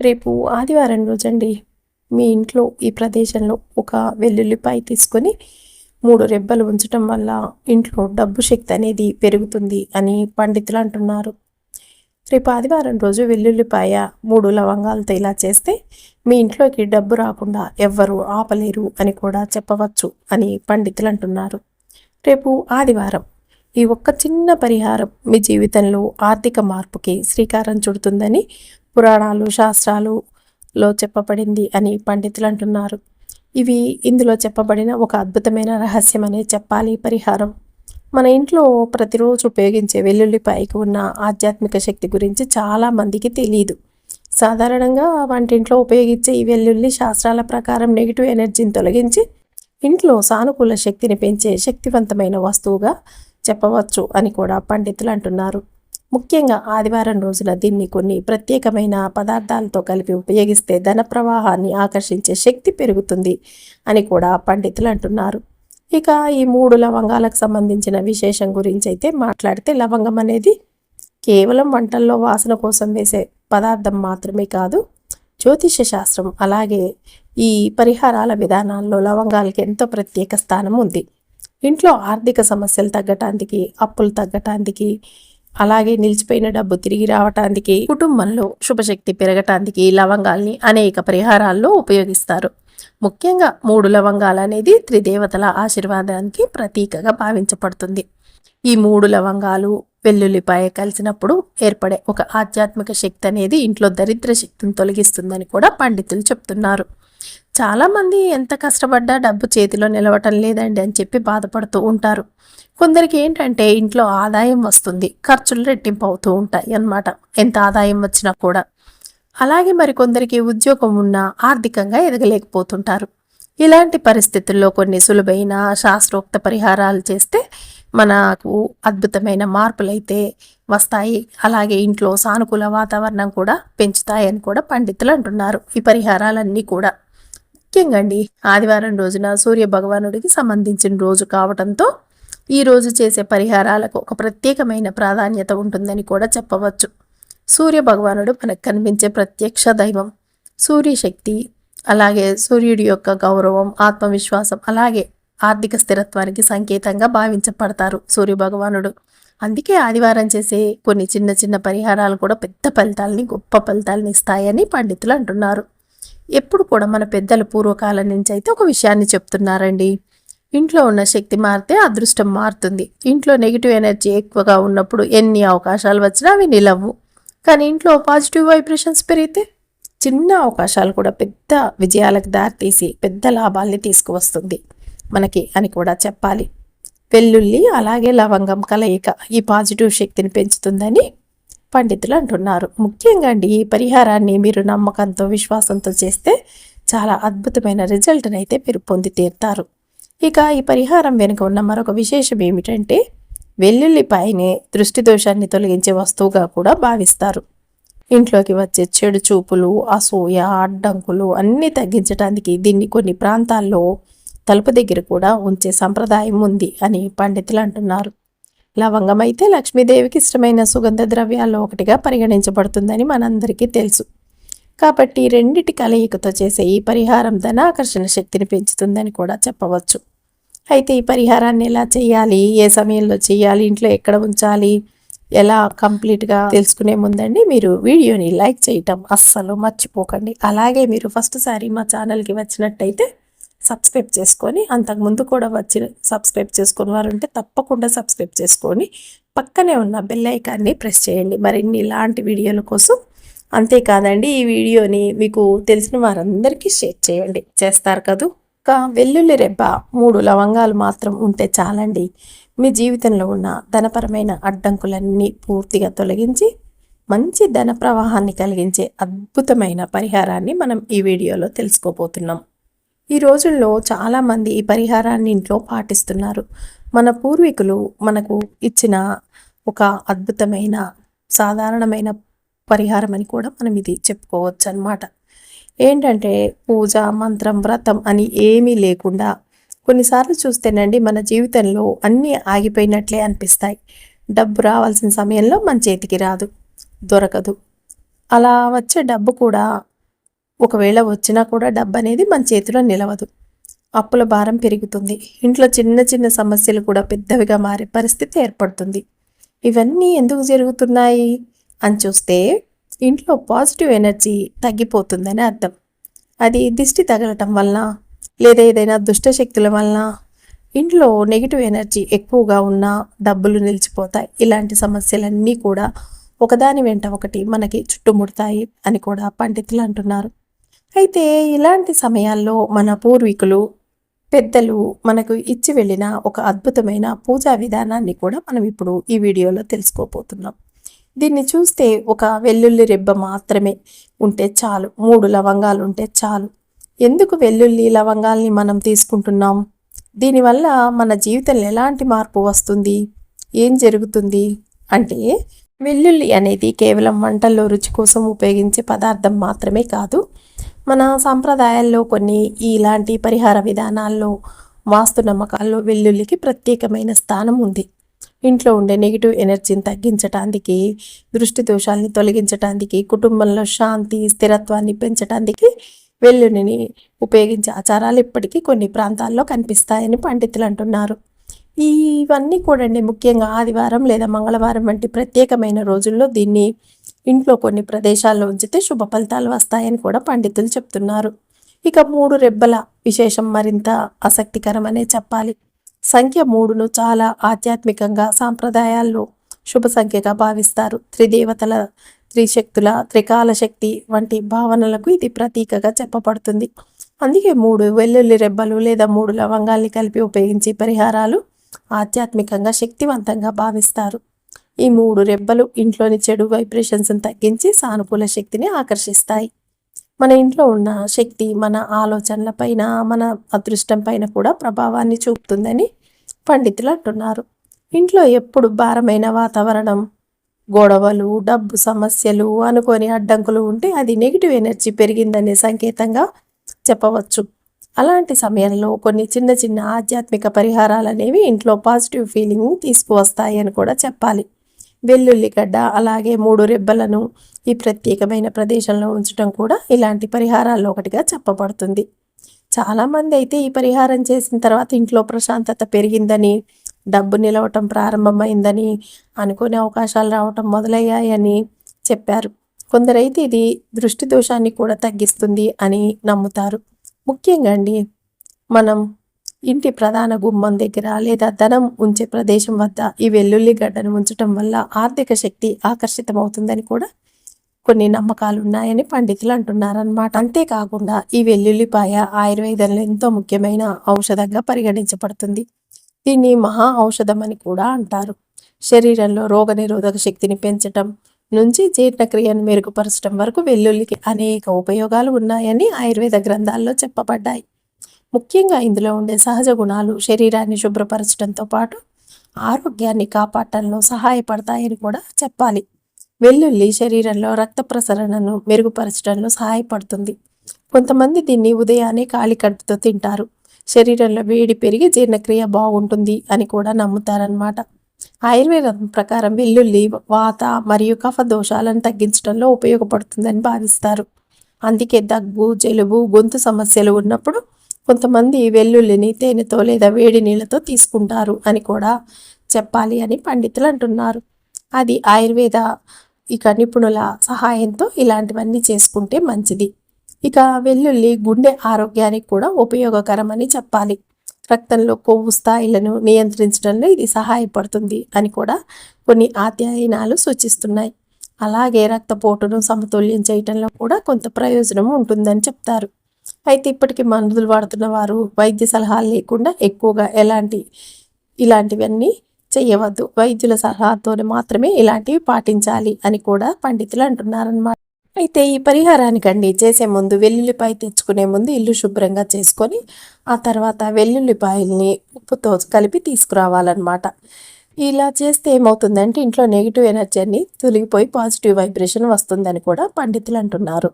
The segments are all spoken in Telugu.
రేపు ఆదివారం రోజండి. మీ ఇంట్లో ఈ ప్రదేశంలో ఒక వెల్లుల్లిపాయ తీసుకొని 3 రెబ్బలు ఉంచటం వల్ల ఇంట్లో డబ్బు శక్తి అనేది పెరుగుతుంది అని పండితులు అంటున్నారు. రేపు ఆదివారం రోజు వెల్లుల్లిపాయ 3 లవంగాలతో ఇలా చేస్తే మీ ఇంట్లోకి డబ్బు రాకుండా ఎవ్వరూ ఆపలేరు అని కూడా చెప్పవచ్చు అని పండితులు అంటున్నారు. రేపు ఆదివారం ఈ ఒక్క చిన్న పరిహారం మీ జీవితంలో ఆర్థిక మార్పుకి శ్రీకారం చుడుతుందని పురాణాలు శాస్త్రాలులో చెప్పబడింది అని పండితులు అంటున్నారు. ఇందులో చెప్పబడిన ఒక అద్భుతమైన రహస్యం అనే చెప్పాలి. పరిహారం మన ఇంట్లో ప్రతిరోజు ఉపయోగించే వెల్లుల్లిపాయకు ఉన్న ఆధ్యాత్మిక శక్తి గురించి చాలా మందికి తెలియదు. సాధారణంగా వంటింట్లో ఉపయోగించే ఈ వెల్లుల్లి శాస్త్రాల ప్రకారం నెగిటివ్ ఎనర్జీని తొలగించి ఇంట్లో సానుకూల శక్తిని పెంచే శక్తివంతమైన వస్తువుగా చెప్పవచ్చు అని కూడా పండితులు అంటున్నారు. ముఖ్యంగా ఆదివారం రోజున దీన్ని కొన్ని ప్రత్యేకమైన పదార్థాలతో కలిపి ఉపయోగిస్తే ధన ప్రవాహాన్ని ఆకర్షించే శక్తి పెరుగుతుంది అని కూడా పండితులు అంటున్నారు. ఇక ఈ 3 లవంగాలకు సంబంధించిన విశేషం గురించి అయితే మాట్లాడితే, లవంగం అనేది కేవలం వంటల్లో వాసన కోసం వేసే పదార్థం మాత్రమే కాదు, జ్యోతిష శాస్త్రం అలాగే ఈ పరిహారాల విధానాల్లో లవంగాలకి ఎంతో ప్రత్యేక స్థానం ఉంది. ఇంట్లో ఆర్థిక సమస్యలు తగ్గటానికి, అప్పులు తగ్గటానికి, అలాగే నిలిచిపోయిన డబ్బు తిరిగి రావటానికి, కుటుంబంలో శుభశక్తి పెరగటానికి లవంగాల్ని అనేక పరిహారాల్లో ఉపయోగిస్తారు. ముఖ్యంగా 3 లవంగాలు అనేది త్రిదేవతల ఆశీర్వాదానికి ప్రతీకగా భావించబడుతుంది. ఈ 3 లవంగాలు వెల్లుల్లిపాయ కలిసినప్పుడు ఏర్పడే ఒక ఆధ్యాత్మిక శక్తి అనేది ఇంట్లో దరిద్ర శక్తిని తొలగిస్తుందని కూడా పండితులు చెప్తున్నారు. చాలామంది ఎంత కష్టపడ్డా డబ్బు చేతిలో నిలవటం లేదండి అని చెప్పి బాధపడుతూ ఉంటారు. కొందరికి ఏంటంటే ఇంట్లో ఆదాయం వస్తుంది, ఖర్చులు రెట్టింపు అవుతూ ఉంటాయి అన్నమాట, ఎంత ఆదాయం వచ్చినా కూడా. అలాగే మరికొందరికి ఉద్యోగం ఉన్నా ఆర్థికంగా ఎదగలేకపోతుంటారు. ఇలాంటి పరిస్థితుల్లో కొన్ని సులువైన శాస్త్రోక్త పరిహారాలు చేస్తే మనకు అద్భుతమైన మార్పులైతే వస్తాయి. అలాగే ఇంట్లో సానుకూల వాతావరణం కూడా పెంచుతాయని కూడా పండితులు అంటున్నారు. ఈ పరిహారాలన్నీ కూడా ముఖ్యంగా అండి ఆదివారం రోజున సూర్య భగవానుడికి సంబంధించిన రోజు కావడంతో ఈ రోజు చేసే పరిహారాలకు ఒక ప్రత్యేకమైన ప్రాధాన్యత ఉంటుందని కూడా చెప్పవచ్చు. సూర్య భగవానుడు మనకు కనిపించే ప్రత్యక్ష దైవం. సూర్యశక్తి అలాగే సూర్యుడి యొక్క గౌరవం, ఆత్మవిశ్వాసం అలాగే ఆర్థిక స్థిరత్వానికి సంకేతంగా భావించబడతారు సూర్య భగవానుడు. అందుకే ఆదివారం చేసే కొన్ని చిన్న చిన్న పరిహారాలు కూడా పెద్ద ఫలితాలని, గొప్ప ఫలితాలని ఇస్తాయని పండితులు అంటున్నారు. ఎప్పుడు కూడా మన పెద్దలు పూర్వకాలం నుంచి అయితే ఒక విషయాన్ని చెప్తున్నారండి. ఇంట్లో ఉన్న శక్తి మారితే అదృష్టం మారుతుంది. ఇంట్లో నెగిటివ్ ఎనర్జీ ఎక్కువగా ఉన్నప్పుడు ఎన్ని అవకాశాలు వచ్చినా అవి నిలవు. కానీ ఇంట్లో పాజిటివ్ వైబ్రేషన్స్ పెరిగితే చిన్న అవకాశాలు కూడా పెద్ద విజయాలకు దారితీసి పెద్ద లాభాల్ని తీసుకువస్తుంది మనకి అని కూడా చెప్పాలి. వెల్లుల్లి అలాగే లవంగం కలయిక ఈ పాజిటివ్ శక్తిని పెంచుతుందని పండితులు అంటున్నారు. ముఖ్యంగా అండి ఈ పరిహారాన్ని మీరు నమ్మకంతో, విశ్వాసంతో చేస్తే చాలా అద్భుతమైన రిజల్ట్ని అయితే మీరు పొంది తీరుతారు. ఇక ఈ పరిహారం వెనుక ఉన్న మరొక విశేషం ఏమిటంటే, వెల్లుల్లిపాయనే దృష్టి దోషాన్ని తొలగించే వస్తువుగా కూడా భావిస్తారు. ఇంట్లోకి వచ్చే చెడు చూపులు, అసూయ, అడ్డంకులు అన్నీ తగ్గించడానికి దీన్ని కొన్ని ప్రాంతాల్లో తలుపు దగ్గర కూడా ఉంచే సంప్రదాయం ఉంది అని పండితులు అంటున్నారు. లవంగం అయితే లక్ష్మీదేవికి ఇష్టమైన సుగంధ ద్రవ్యాల్లో ఒకటిగా పరిగణించబడుతుందని మనందరికీ తెలుసు. కాబట్టి రెండిటి కలయికతో చేసే ఈ పరిహారం ధనాకర్షణ శక్తిని పెంచుతుందని కూడా చెప్పవచ్చు. అయితే ఈ పరిహారాన్ని ఎలా చేయాలి, ఏ సమయంలో చేయాలి, ఇంట్లో ఎక్కడ ఉంచాలి, ఎలా కంప్లీట్గా తెలుసుకునే ముందండి మీరు వీడియోని లైక్ చేయటం అస్సలు మర్చిపోకండి. అలాగే మీరు ఫస్ట్ సారి మా ఛానల్కి వచ్చినట్టయితే సబ్స్క్రైబ్ చేసుకొని, అంతకుముందు కూడా సబ్స్క్రైబ్ చేసుకుని వారు ఉంటే తప్పకుండా సబ్స్క్రైబ్ చేసుకొని పక్కనే ఉన్న బెల్ ఐకాన్ని ప్రెస్ చేయండి మరిన్ని ఇలాంటి వీడియోల కోసం. అంతేకాదండి ఈ వీడియోని మీకు తెలిసిన వారందరికీ షేర్ చేయండి. చేస్తారు కదూ. ఒక వెల్లుల్లి రెబ్బ 3 లవంగాలు మాత్రం ఉంటే చాలండి. మీ జీవితంలో ఉన్న ధనపరమైన అడ్డంకులన్నీ పూర్తిగా తొలగించి మంచి ధన ప్రవాహాన్ని కలిగించే అద్భుతమైన పరిహారాన్ని మనం ఈ వీడియోలో తెలుసుకోబోతున్నాం. ఈ రోజుల్లో చాలామంది ఈ పరిహారాన్ని ఇంట్లో పాటిస్తున్నారు. మన పూర్వీకులు మనకు ఇచ్చిన ఒక అద్భుతమైన సాధారణమైన పరిహారం అని కూడా మనం ఇది చెప్పుకోవచ్చు అన్నమాట. ఏంటంటే పూజ, మంత్రం, వ్రతం అని ఏమీ లేకుండా కొన్నిసార్లు చూస్తేనండి మన జీవితంలో అన్నీ ఆగిపోయినట్లే అనిపిస్తాయి. డబ్బు రావాల్సిన సమయంలో మన చేతికి రాదు, దొరకదు. అలా వచ్చే డబ్బు కూడా ఒకవేళ వచ్చినా కూడా డబ్బు అనేది మన చేతిలో నిలవదు. అప్పుల భారం పెరుగుతుంది. ఇంట్లో చిన్న చిన్న సమస్యలు కూడా పెద్దవిగా మారే పరిస్థితి ఏర్పడుతుంది. ఇవన్నీ ఎందుకు జరుగుతున్నాయి అని చూస్తే ఇంట్లో పాజిటివ్ ఎనర్జీ తగ్గిపోతుందని అర్థం. అది దిష్టి తగలటం వలన లేదా ఏదైనా దుష్ట శక్తుల వలన ఇంట్లో నెగిటివ్ ఎనర్జీ ఎక్కువగా ఉన్నా డబ్బులు నిలిచిపోతాయి. ఇలాంటి సమస్యలన్నీ కూడా ఒకదాని వెంట ఒకటి మనకి చుట్టుముడతాయి అని కూడా పండితులు అంటున్నారు. అయితే ఇలాంటి సమయాల్లో మన పూర్వీకులు పెద్దలు మనకు ఇచ్చి వెళ్ళిన ఒక అద్భుతమైన పూజా విధానాన్ని కూడా మనం ఇప్పుడు ఈ వీడియోలో తెలుసుకోబోతున్నాం. దీన్ని చూస్తే ఒక వెల్లుల్లి రెబ్బ మాత్రమే ఉంటే చాలు, 3 లవంగాలు ఉంటే చాలు. ఎందుకు వెల్లుల్లి లవంగాల్ని మనం తీసుకుంటున్నాం? దీనివల్ల మన జీవితంలో ఎలాంటి మార్పు వస్తుంది, ఏం జరుగుతుంది అంటే, వెల్లుల్లి అనేది కేవలం వంటల్లో రుచి కోసం ఉపయోగించే పదార్థం మాత్రమే కాదు. మన సాంప్రదాయాల్లో కొన్ని ఇలాంటి పరిహార విధానాల్లో, వాస్తు నమ్మకాల్లో వెల్లుల్లికి ప్రత్యేకమైన స్థానం ఉంది. ఇంట్లో ఉండే నెగిటివ్ ఎనర్జీని తగ్గించటానికి, దృష్టి దోషాలని తొలగించటానికి, కుటుంబంలో శాంతి స్థిరత్వాన్ని పెంచటానికి వెల్లుల్లిని ఉపయోగించే ఆచారాలు ఇప్పటికీ కొన్ని ప్రాంతాల్లో కనిపిస్తాయని పండితులు అంటున్నారు. ఇవన్నీ కూడా ముఖ్యంగా ఆదివారం లేదా మంగళవారం వంటి ప్రత్యేకమైన రోజుల్లో దీన్ని ఇంట్లో కొన్ని ప్రదేశాల్లో ఉంచితే శుభ ఫలితాలు వస్తాయని కూడా పండితులు చెప్తున్నారు. ఇక 3 రెబ్బల విశేషం మరింత ఆసక్తికరమనే చెప్పాలి. సంఖ్య 3ను చాలా ఆధ్యాత్మికంగా సాంప్రదాయాల్లో శుభ సంఖ్యగా భావిస్తారు. త్రిదేవతల, త్రిశక్తుల, త్రికాల శక్తి వంటి భావనలకు ఇది ప్రతీకగా చెప్పబడుతుంది. అందుకే 3 వెల్లుల్లి రెబ్బలు లేదా 3 లవంగాల్ని కలిపి ఉపయోగించే పరిహారాలు ఆధ్యాత్మికంగా శక్తివంతంగా భావిస్తారు. ఈ 3 రెబ్బలు ఇంట్లోని చెడు వైబ్రేషన్స్ని తగ్గించి సానుకూల శక్తిని ఆకర్షిస్తాయి. మన ఇంట్లో ఉన్న శక్తి మన ఆలోచనల పైన, మన అదృష్టం పైన కూడా ప్రభావాన్ని చూపుతుందని పండితులు అంటున్నారు. ఇంట్లో ఎప్పుడు భారమైన వాతావరణం, గొడవలు, డబ్బు సమస్యలు, అనుకోని అడ్డంకులు ఉంటే అది నెగిటివ్ ఎనర్జీ పెరిగిందనే సంకేతంగా చెప్పవచ్చు. అలాంటి సమయంలో కొన్ని చిన్న చిన్న ఆధ్యాత్మిక పరిహారాలు అనేవి ఇంట్లో పాజిటివ్ ఫీలింగ్ తీసుకువస్తాయి అని కూడా చెప్పాలి. వెల్లుల్లి గడ్డ అలాగే 3 రెబ్బలను ఈ ప్రత్యేకమైన ప్రదేశంలో ఉంచడం కూడా ఇలాంటి పరిహారాల్లో ఒకటిగా చెప్పబడుతుంది. చాలామంది అయితే ఈ పరిహారం చేసిన తర్వాత ఇంట్లో ప్రశాంతత పెరిగిందని, డబ్బు నిలవటం ప్రారంభమైందని, అనుకునే అవకాశాలు రావటం మొదలయ్యాయని చెప్పారు. కొందరైతే ఇది దృష్టి దోషాన్ని కూడా తగ్గిస్తుంది అని నమ్ముతారు. ముఖ్యంగా మనం ఇంటి ప్రధాన గుమ్మం దగ్గర లేదా ధనం ఉంచే ప్రదేశం వద్ద ఈ వెల్లుల్లి గడ్డను ఉంచటం వల్ల ఆర్థిక శక్తి ఆకర్షితమవుతుందని కూడా కొన్ని నమ్మకాలు ఉన్నాయని పండితులు అంటున్నారన్నమాట. అంతేకాకుండా ఈ వెల్లుల్లిపాయ ఆయుర్వేదంలో ఎంతో ముఖ్యమైన ఔషధంగా పరిగణించబడుతుంది. దీన్ని మహా ఔషధం అని కూడా అంటారు. శరీరంలో రోగనిరోధక శక్తిని పెంచటం నుంచి జీర్ణక్రియను మెరుగుపరచడం వరకు వెల్లుల్లికి అనేక ఉపయోగాలు ఉన్నాయని ఆయుర్వేద గ్రంథాల్లో చెప్పబడ్డాయి. ముఖ్యంగా ఇందులో ఉండే సహజ గుణాలు శరీరాన్ని శుభ్రపరచడంతో పాటు ఆరోగ్యాన్ని కాపాడటంలో సహాయపడతాయని కూడా చెప్పాలి. వెల్లుల్లి శరీరంలో రక్త ప్రసరణను మెరుగుపరచడంలో సహాయపడుతుంది. కొంతమంది దీన్ని ఉదయాన్నే ఖాళీ కడుపుతో తింటారు. శరీరంలో వేడి పెరిగి జీర్ణక్రియ బాగుంటుంది అని కూడా నమ్ముతారనమాట. ఆయుర్వేదం ప్రకారం వెల్లుల్లి వాత మరియు కఫ దోషాలను తగ్గించడంలో ఉపయోగపడుతుందని భావిస్తారు. అందుకే దగ్గు, జలుబు, గొంతు సమస్యలు ఉన్నప్పుడు కొంతమంది వెల్లుల్లిని తేనెతో లేదా వేడి నీళ్ళతో తీసుకుంటారు అని కూడా చెప్పాలి అని పండితులు అంటున్నారు. అది ఆయుర్వేద నిపుణుల సహాయంతో ఇలాంటివన్నీ చేసుకుంటే మంచిది. వెల్లుల్లి గుండె ఆరోగ్యానికి కూడా ఉపయోగకరమని చెప్పాలి. రక్తంలో కొవ్వు స్థాయిలను నియంత్రించడంలో ఇది సహాయపడుతుంది అని కూడా కొన్ని అధ్యయనాలు సూచిస్తున్నాయి. అలాగే రక్తపోటును సమతుల్యం చేయటంలో కూడా కొంత ప్రయోజనం ఉంటుందని చెప్తారు. అయితే ఇప్పటికీ మందులు వాడుతున్న వారు వైద్య సలహాలు లేకుండా ఎక్కువగా ఇలాంటివన్నీ చేయవద్దు. వైద్యుల సలహాతోనే మాత్రమే ఇలాంటివి పాటించాలి అని కూడా పండితులు అంటున్నారన్నమాట. అయితే ఈ పరిహారానికండి చేసే ముందు వెల్లుల్లిపాయ తెచ్చుకునే ముందు ఇల్లు శుభ్రంగా చేసుకొని ఆ తర్వాత వెల్లుల్లిపాయల్ని ఉప్పుతో కలిపి తీసుకురావాలన్నమాట. ఇలా చేస్తే ఏమవుతుందంటే ఇంట్లో నెగిటివ్ ఎనర్జీ అన్ని తొలగిపోయి పాజిటివ్ వైబ్రేషన్ వస్తుందని కూడా పండితులు అంటున్నారు.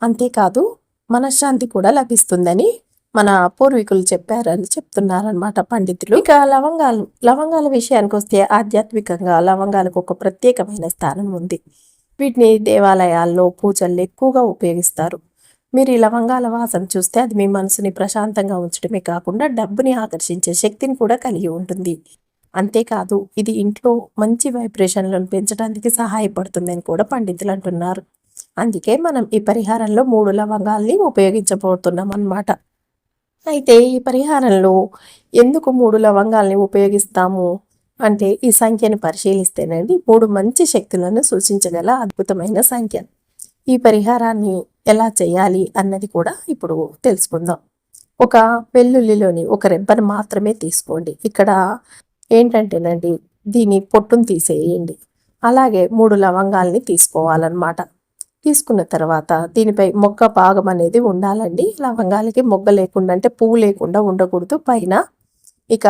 అంతేకాదు మనశ్శాంతి కూడా లభిస్తుందని మన పూర్వీకులు చెప్పారని చెప్తున్నారనమాట పండితులు. లవంగాల విషయానికి వస్తే ఆధ్యాత్మికంగా లవంగాలకు ఒక ప్రత్యేకమైన స్థానం ఉంది. వీటిని దేవాలయాల్లో పూజల్లో ఎక్కువగా ఉపయోగిస్తారు. మీరు ఈ లవంగాల వాసన చూస్తే అది మీ మనసుని ప్రశాంతంగా ఉంచడమే కాకుండా డబ్బుని ఆకర్షించే శక్తిని కూడా కలిగి ఉంటుంది. అంతేకాదు ఇది ఇంట్లో మంచి వైబ్రేషన్లను పెంచడానికి సహాయపడుతుందని కూడా పండితులు అంటున్నారు. అందుకే మనం ఈ పరిహారంలో 3 లవంగాల్ని ఉపయోగించబోతున్నాం అన్నమాట. అయితే ఈ పరిహారంలో ఎందుకు 3 లవంగాల్ని ఉపయోగిస్తాము అంటే ఈ సంఖ్యను పరిశీలిస్తేనండి 3 మంచి శక్తులను సూచించగల అద్భుతమైన సంఖ్య. ఈ పరిహారాన్ని ఎలా చేయాలి అన్నది కూడా ఇప్పుడు తెలుసుకుందాం. ఒక వెల్లుల్లిలోని ఒక రెబ్బను మాత్రమే తీసుకోండి. ఇక్కడ ఏంటంటేనండి దీని పొట్టును తీసేయండి. అలాగే 3 లవంగాల్ని తీసుకోవాలన్నమాట. తీసుకున్న తర్వాత దీనిపై మొగ్గ భాగం అనేది ఉండాలండి. లవంగాలకి మొగ్గ లేకుండా అంటే పువ్వు లేకుండా ఉండకూడదు పైన. ఇక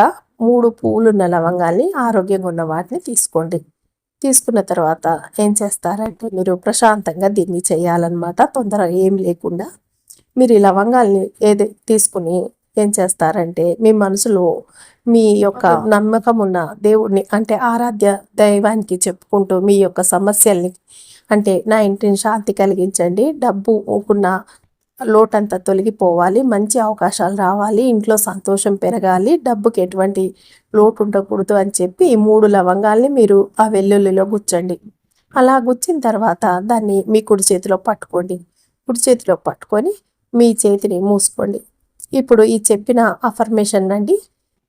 3 పువ్వులున్న లవంగాల్ని ఆరోగ్యంగా ఉన్న వాటిని తీసుకోండి. తీసుకున్న తర్వాత ఏం చేస్తారంటే మీరు ప్రశాంతంగా దీన్ని చేయాలన్నమాట. తొందర ఏం లేకుండా మీరు ఈ లవంగాల్ని తీసుకుని ఏం చేస్తారంటే మీ మనసులో మీ యొక్క నమ్మకం ఉన్న దేవుడిని అంటే ఆరాధ్య దైవానికి చెప్పుకుంటూ మీ యొక్క సమస్యల్ని అంటే నా ఇంటిని శాంతి కలిగించండి, డబ్బు ఉన్న లోటంతా తొలగిపోవాలి, మంచి అవకాశాలు రావాలి, ఇంట్లో సంతోషం పెరగాలి, డబ్బుకి ఎటువంటి లోటు ఉండకూడదు అని చెప్పి ఈ 3 లవంగాల్ని మీరు ఆ వెల్లుల్లిలో గుచ్చండి. అలా గుచ్చిన తర్వాత దాన్ని మీ కుడి చేతిలో పట్టుకోండి. కుడి చేతిలో పట్టుకొని మీ చేతిని మూసుకోండి. ఇప్పుడు ఈ చెప్పిన అఫర్మేషన్ అండి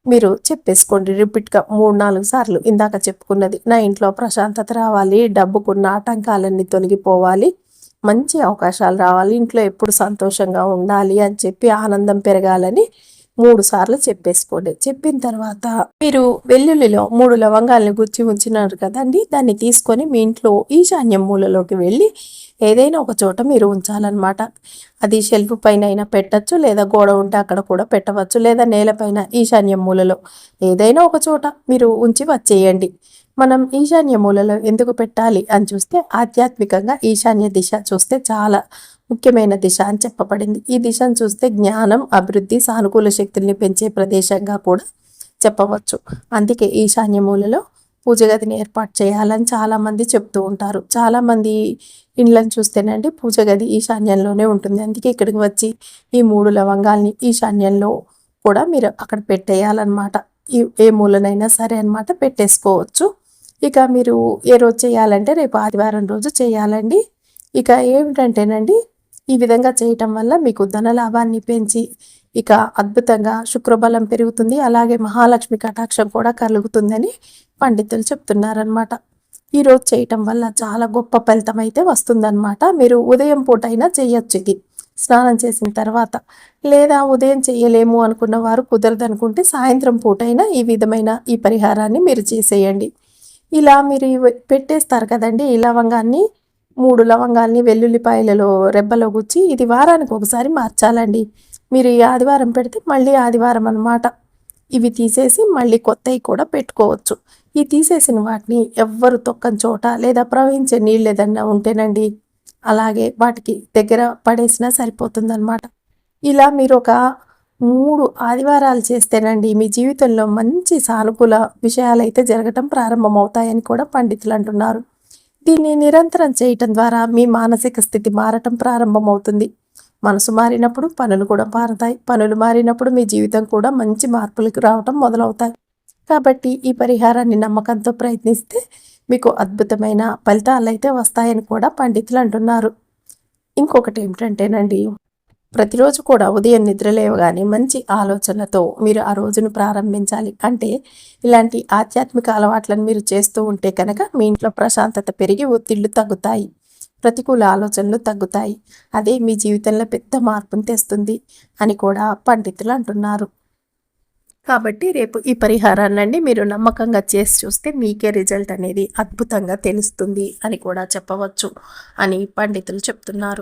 మీరు చెప్పేసుకోండి రిపీట్గా 3-4 సార్లు. ఇందాక చెప్పుకున్నది నా ఇంట్లో ప్రశాంతత రావాలి, డబ్బుకున్న ఆటంకాలన్నీ తొలగిపోవాలి, మంచి అవకాశాలు రావాలి, ఇంట్లో ఎప్పుడు సంతోషంగా ఉండాలి అని చెప్పి ఆనందం పెరగాలని 3 సార్లు చెప్పేసుకోండి. చెప్పిన తర్వాత మీరు వెల్లుల్లిలో 3 లవంగాల్ని గుచ్చి ఉంచినారు కదండి, దాన్ని తీసుకొని మీ ఇంట్లో ఈశాన్యం మూలలోకి వెళ్ళి ఏదైనా ఒక చోట మీరు ఉంచాలన్నమాట. అది షెల్ఫ్ పైన అయినా పెట్టచ్చు, లేదా గోడ ఉంటే అక్కడ కూడా పెట్టవచ్చు, లేదా నేలపైన ఈశాన్య మూలలో ఏదైనా ఒక చోట మీరు ఉంచి వచ్చేయండి. మనం ఈశాన్య మూలలో ఎందుకు పెట్టాలి అని చూస్తే ఆధ్యాత్మికంగా ఈశాన్య దిశ చూస్తే చాలా ముఖ్యమైన దిశ అని చెప్పబడింది. ఈ దిశను చూస్తే జ్ఞానం, అభివృద్ధి, సానుకూల శక్తుల్ని పెంచే ప్రదేశంగా కూడా చెప్పవచ్చు. అందుకే ఈశాన్య మూలలో పూజ గదిని ఏర్పాటు చేయాలని చాలామంది చెప్తూ ఉంటారు. చాలామంది ఇండ్లను చూస్తేనండి పూజ గది ఈశాన్యంలోనే ఉంటుంది. అందుకే ఇక్కడికి వచ్చి ఈ 3 లవంగాల్ని ఈశాన్యంలో కూడా మీరు అక్కడ పెట్టేయాలన్నమాట. ఏ మూలనైనా సరే అనమాట పెట్టేసుకోవచ్చు. ఇక మీరు ఏ రోజు చేయాలంటే రేపు ఆదివారం రోజు చేయాలండి. ఇక ఏమిటంటేనండి ఈ విధంగా చేయటం వల్ల మీకు ధన లాభాన్ని పెంచి ఇక అద్భుతంగా శుక్రబలం పెరుగుతుంది, అలాగే మహాలక్ష్మి కటాక్షం కూడా కలుగుతుందని పండితులు చెప్తున్నారనమాట. ఈరోజు చేయటం వల్ల చాలా గొప్ప ఫలితం అయితే వస్తుందన్నమాట. మీరు ఉదయం పూట అయినా చేయొచ్చు ఇది స్నానం చేసిన తర్వాత, లేదా ఉదయం చేయలేము అనుకున్న వారు కుదరదనుకుంటే సాయంత్రం పూట అయినా ఈ విధమైన ఈ పరిహారాన్ని మీరు చేసేయండి. ఇలా మీరు పెట్టేస్తారు కదండి ఈ లవంగాన్ని, 3 లవంగాల్ని వెల్లుల్లిపాయలలో రెబ్బలో గుచ్చి ఇది వారానికి ఒకసారి మార్చాలండి. మీరు ఈ ఆదివారం పెడితే మళ్ళీ ఆదివారం అన్నమాట. ఇవి తీసేసి మళ్ళీ కొత్తవి కూడా పెట్టుకోవచ్చు. ఈ తీసేసిన వాటిని ఎవ్వరు తొక్కని చోట లేదా ప్రవహించే నీళ్ళు ఏదన్నా ఉంటేనండి అలాగే వాటికి దగ్గర పడేసినా సరిపోతుందన్నమాట. ఇలా మీరు ఒక 3 ఆదివారాలు చేస్తేనండి మీ జీవితంలో మంచి సానుకూల విషయాలు అయితే జరగటం ప్రారంభమవుతాయని కూడా పండితులు అంటున్నారు. దీన్ని నిరంతరం చేయటం ద్వారా మీ మానసిక స్థితి మారటం ప్రారంభమవుతుంది. మనసు మారినప్పుడు పనులు కూడా మారతాయి, పనులు మారినప్పుడు మీ జీవితం కూడా మంచి మార్పులకు రావటం మొదలవుతాయి. కాబట్టి ఈ పరిహారాన్ని నమ్మకంతో ప్రయత్నిస్తే మీకు అద్భుతమైన ఫలితాలు అయితే వస్తాయని కూడా పండితులు అంటున్నారు. ఇంకొకటి ఏమిటంటేనండి ప్రతిరోజు కూడా ఉదయం నిద్రలేవగానే మంచి ఆలోచనలతో మీరు ఆ రోజును ప్రారంభించాలి. అంటే ఇలాంటి ఆధ్యాత్మిక అలవాట్లను మీరు చేస్తూ ఉంటే కనుక మీ ఇంట్లో ప్రశాంతత పెరిగి ఒత్తిళ్లు తగ్గుతాయి, ప్రతికూల ఆలోచనలు తగ్గుతాయి, అదే మీ జీవితంలో పెద్ద మార్పును తెస్తుంది అని కూడా పండితులు అంటున్నారు. కాబట్టి రేపు ఈ పరిహారాన్ని మీరు నమ్మకంగా చేసి చూస్తే మీకే రిజల్ట్ అనేది అద్భుతంగా తెలుస్తుంది అని కూడా చెప్పవచ్చు అని పండితులు చెప్తున్నారు.